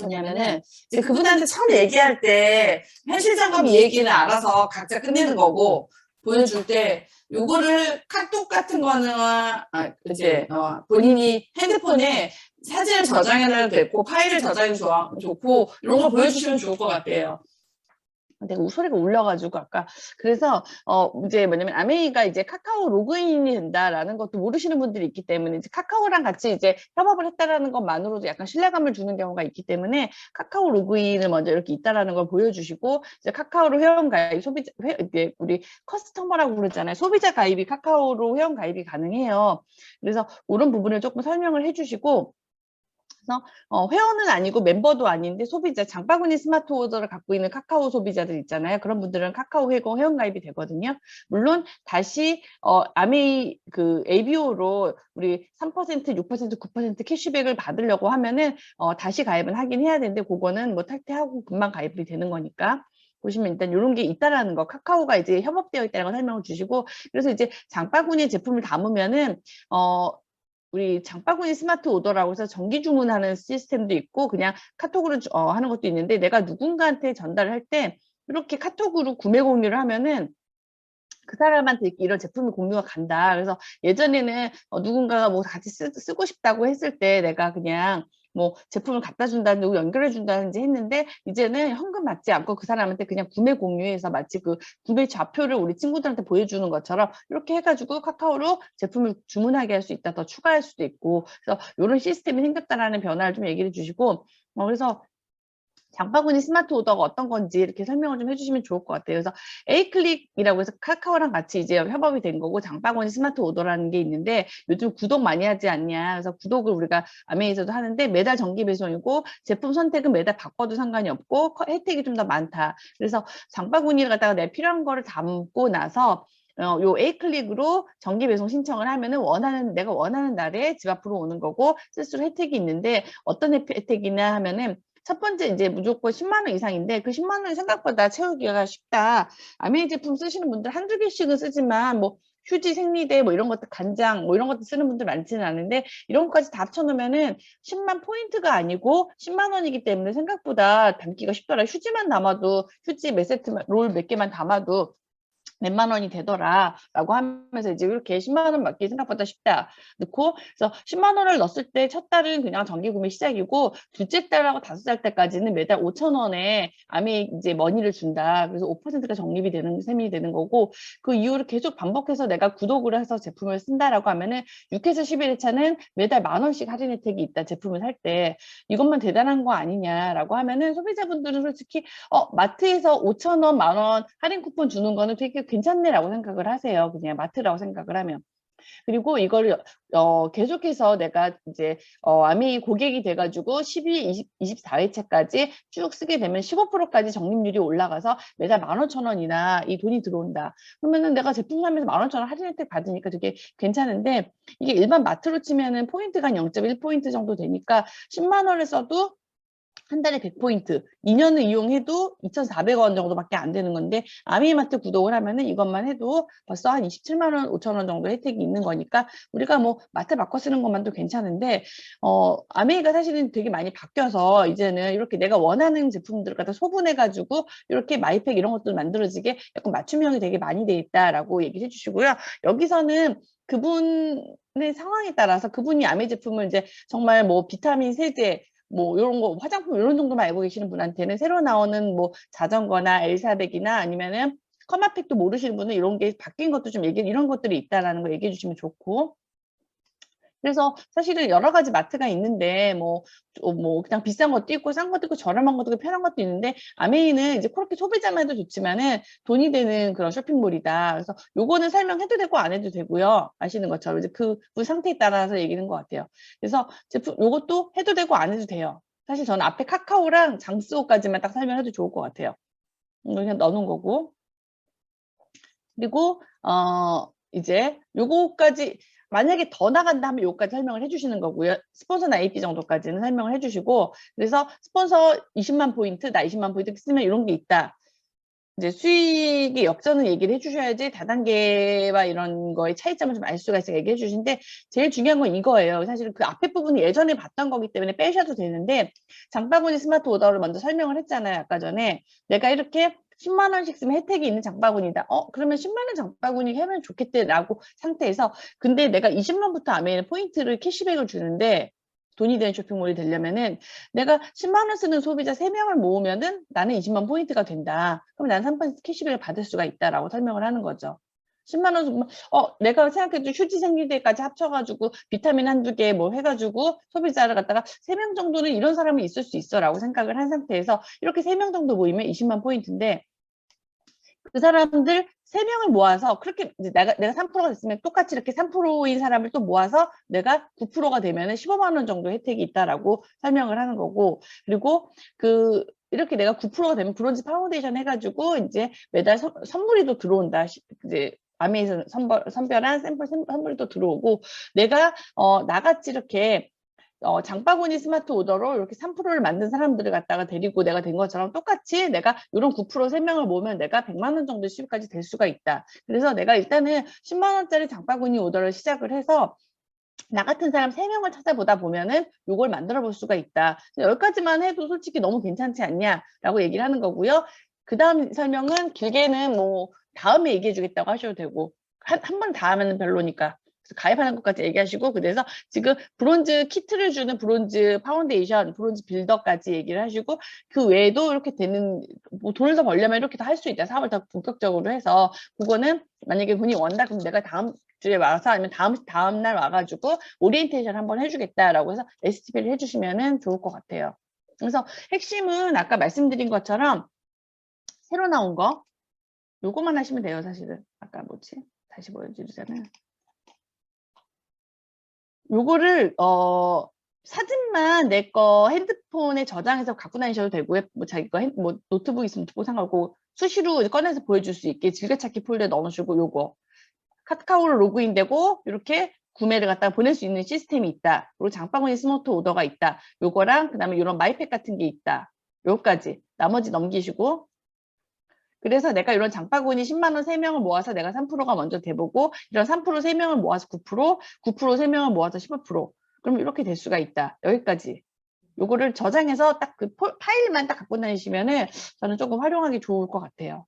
뭐냐면은 이제 그분한테 처음 얘기할 때 현실 점검 얘기는 알아서 각자 끝내는 거고 보여줄 때 요거를 카톡 같은 거는 이제 본인이 핸드폰에 사진을 저장해놔도 되고 파일을 저장해도 좋고 이런 거 보여주시면 좋을 것 같아요. 내가 소리가 울려가지고 아까 그래서 이제 뭐냐면 아메이가 이제 카카오 로그인이 된다라는 것도 모르시는 분들이 있기 때문에 이제 카카오랑 같이 이제 협업을 했다라는 것만으로도 약간 신뢰감을 주는 경우가 있기 때문에 카카오 로그인을 먼저 이렇게 있다라는 걸 보여주시고 이제 카카오로 회원 가입 소비자 이제 우리 커스터머라고 그러잖아요. 소비자 가입이 카카오로 회원 가입이 가능해요. 그래서 그런 부분을 조금 설명을 해주시고. 그래서 회원은 아니고 멤버도 아닌데 소비자 장바구니 스마트 오더를 갖고 있는 카카오 소비자들 있잖아요. 그런 분들은 카카오 회원 가입이 되거든요. 물론 다시 아메이 그 ABO로 우리 3%, 6%, 9% 캐시백을 받으려고 하면은 다시 가입은 하긴 해야 되는데 그거는 뭐 탈퇴하고 금방 가입이 되는 거니까. 보시면 일단 이런 게 있다라는 거, 카카오가 이제 협업되어 있다는 걸 설명을 주시고, 그래서 이제 장바구니 제품을 담으면은 우리 장바구니 스마트 오더라고 해서 정기 주문하는 시스템도 있고 그냥 카톡으로 하는 것도 있는데 내가 누군가한테 전달을 할 때 이렇게 카톡으로 구매 공유를 하면은 그 사람한테 이런 제품의 공유가 간다. 그래서 예전에는 누군가가 뭐 같이 쓰고 싶다고 했을 때 내가 그냥 뭐 제품을 갖다 준다든지 연결해 준다든지 했는데 이제는 현금 받지 않고 그 사람한테 그냥 구매 공유해서 마치 그 구매 좌표를 우리 친구들한테 보여주는 것처럼 이렇게 해가지고 카카오로 제품을 주문하게 할 수 있다. 더 추가할 수도 있고 그래서 이런 시스템이 생겼다라는 변화를 좀 얘기를 해주시고 그래서 장바구니 스마트 오더가 어떤 건지 이렇게 설명을 좀 해주시면 좋을 것 같아요. 그래서 에이클릭이라고 해서 카카오랑 같이 이제 협업이 된 거고 장바구니 스마트 오더라는 게 있는데 요즘 구독 많이 하지 않냐. 그래서 구독을 우리가 아메이에서도 하는데 매달 정기 배송이고 제품 선택은 매달 바꿔도 상관이 없고 혜택이 좀 더 많다. 그래서 장바구니를 갖다가 내 필요한 거를 담고 나서 요 에이클릭으로 정기 배송 신청을 하면은 내가 원하는 날에 집 앞으로 오는 거고 쓸수록 혜택이 있는데 어떤 혜택이냐 하면은 첫 번째 이제 무조건 10만 원 이상인데 그 10만 원이 생각보다 채우기가 쉽다. 아메이 제품 쓰시는 분들 한두 개씩은 쓰지만 뭐 휴지, 생리대 뭐 이런 것들 간장 뭐 이런 것들 쓰는 분들 많지는 않은데 이런 것까지 다 합쳐놓으면은 10만 포인트가 아니고 10만 원이기 때문에 생각보다 담기가 쉽더라. 휴지만 담아도 휴지 몇 세트 롤 몇 개만 담아도 몇만 원이 되더라라고 하면서 이제 이렇게 10만 원 맞기 생각보다 쉽다 넣고 그래서 10만 원을 넣었을 때 첫 달은 그냥 정기 구매 시작이고 둘째 달하고 다섯 달 때까지는 매달 5천 원에 아메 이제 머니를 준다. 그래서 5%가 적립이 되는 셈이 되는 거고 그 이후로 계속 반복해서 내가 구독을 해서 제품을 쓴다라고 하면은 6에서 11회차는 매달 만 원씩 할인 혜택이 있다. 제품을 살 때 이것만 대단한 거 아니냐라고 하면은 소비자분들은 솔직히 마트에서 5천 원, 만 원 할인 쿠폰 주는 거는 되게 괜찮네라고 생각을 하세요. 그냥 마트라고 생각을 하면. 그리고 이걸 계속해서 내가 이제 아미 고객이 돼가지고 12, 24회차까지 쭉 쓰게 되면 15%까지 적립률이 올라가서 매달 15,000원이나 이 돈이 들어온다. 그러면은 내가 제품 사면서 15,000원 할인 혜택 받으니까 되게 괜찮은데 이게 일반 마트로 치면은 포인트가 한 0.1포인트 정도 되니까 10만 원을 써도 한 달에 100포인트, 2년을 이용해도 2,400원 정도밖에 안 되는 건데 아미마트 구독을 하면은 이것만 해도 벌써 한 27만 원, 5천 원 정도 혜택이 있는 거니까 우리가 뭐 마트 바꿔 쓰는 것만도 괜찮은데 아메이가 사실은 되게 많이 바뀌어서 이제는 이렇게 내가 원하는 제품들을 갖다 소분해가지고 이렇게 마이팩 이런 것들 만들어지게 약간 맞춤형이 되게 많이 돼 있다라고 얘기를 해주시고요. 여기서는 그분의 상황에 따라서 그분이 아메 제품을 이제 정말 뭐 비타민 세제 뭐 이런 거 화장품 이런 정도만 알고 계시는 분한테는 새로 나오는 뭐 자전거나 엘사백이나 아니면은 커마팩도 모르시는 분은 이런 게 바뀐 것도 좀 이런 것들이 있다라는 거 얘기해 주시면 좋고 그래서 사실은 여러 가지 마트가 있는데 뭐 그냥 비싼 것도 있고 싼 것도 있고 저렴한 것도 있고 편한 것도 있는데 아메이는 이제 그렇게 소비자만 해도 좋지만은 돈이 되는 그런 쇼핑몰이다. 그래서 요거는 설명해도 되고 안 해도 되고요. 아시는 것처럼 이제 그분 상태에 따라서 얘기하는 것 같아요. 그래서 제품 요것도 해도 되고 안 해도 돼요. 사실 저는 앞에 카카오랑 장스오까지만 딱 설명해도 좋을 것 같아요. 그냥 넣는 거고. 그리고 이제 요거까지 만약에 더 나간다 하면 요거까지 설명을 해주시는 거고요. 스폰서나 AP 정도까지는 설명을 해주시고 그래서 스폰서 20만 포인트, 나 20만 포인트 쓰면 이런 게 있다. 이제 수익의 역전을 얘기를 해주셔야지 다단계와 이런 거의 차이점을 좀 알 수가 있어요. 얘기해 주신데 제일 중요한 건 이거예요. 사실 그 앞에 부분은 예전에 봤던 거기 때문에 빼셔도 되는데 장바구니 스마트 오더를 먼저 설명을 했잖아요. 아까 전에 내가 이렇게 10만 원씩 쓰면 혜택이 있는 장바구니다. 그러면 10만 원 장바구니 하면 좋겠대라고 상태에서 근데 내가 20만부터 아메이는 포인트를 캐시백을 주는데 돈이 되는 쇼핑몰이 되려면은 내가 10만 원 쓰는 소비자 3명을 모으면은 나는 20만 포인트가 된다. 그럼 나는 3% 캐시백을 받을 수가 있다라고 설명을 하는 거죠. 10만 원, 내가 생각해도 휴지 생길 때까지 합쳐가지고 비타민 한두 개 뭐 해가지고 소비자를 갖다가 3명 정도는 이런 사람이 있을 수 있어라고 생각을 한 상태에서 이렇게 3명 정도 모이면 20만 포인트인데 그 사람들 3명을 모아서 그렇게 이제 내가 3%가 됐으면 똑같이 이렇게 3%인 사람을 또 모아서 내가 9%가 되면은 15만 원 정도 혜택이 있다라고 설명을 하는 거고 그리고 이렇게 내가 9%가 되면 브론즈 파운데이션 해가지고 이제 매달 선물이 또 들어온다. 이제 아메에서 선별한 샘플 선물이 또 들어오고 내가 나같이 이렇게 장바구니 스마트 오더로 이렇게 3%를 만든 사람들을 갖다가 데리고 내가 된 것처럼 똑같이 내가 이런 9% 3명을 모으면 내가 100만 원 정도 수익까지 될 수가 있다. 그래서 내가 일단은 10만 원짜리 장바구니 오더를 시작을 해서 나 같은 사람 3명을 찾아보다 보면은 이걸 만들어 볼 수가 있다. 여기까지만 해도 솔직히 너무 괜찮지 않냐라고 얘기를 하는 거고요. 그 다음 설명은 길게는 뭐 다음에 얘기해 주겠다고 하셔도 되고 한 번 다 하면 별로니까. 가입하는 것까지 얘기하시고 그래서 지금 브론즈 키트를 주는 브론즈 파운데이션, 브론즈 빌더까지 얘기를 하시고 그 외에도 이렇게 되는 뭐 돈을 더 벌려면 이렇게 할 수 있다. 사업을 더 본격적으로 해서 그거는 만약에 본인이 원다 그럼 내가 다음 주에 와서 아니면 다음 날 와가지고 오리엔테이션 한번 해주겠다라고 해서 STP를 해주시면은 좋을 것 같아요. 그래서 핵심은 아까 말씀드린 것처럼 새로 나온 거 요거만 하시면 돼요. 사실은 아까 뭐지? 다시 보여드리자면 요거를 사진만 내 거 핸드폰에 저장해서 갖고 다니셔도 되고요. 뭐 자기 거 뭐 노트북 있으면 노트북 상관없고 수시로 꺼내서 보여줄 수 있게 즐겨찾기 폴더에 넣어주고 요거 카카오로 로그인되고 이렇게 구매를 갖다가 보낼 수 있는 시스템이 있다. 그리고 장바구니 스마트 오더가 있다. 요거랑 그다음에 이런 마이팩 같은 게 있다. 요까지 나머지 넘기시고 그래서 내가 이런 장바구니 10만 원 3명을 모아서 내가 3%가 먼저 돼보고 이런 3% 3명을 모아서 9%, 9% 3명을 모아서 15%. 그럼 이렇게 될 수가 있다. 여기까지. 요거를 저장해서 딱 그 파일만 딱 갖고 다니시면은 저는 조금 활용하기 좋을 것 같아요.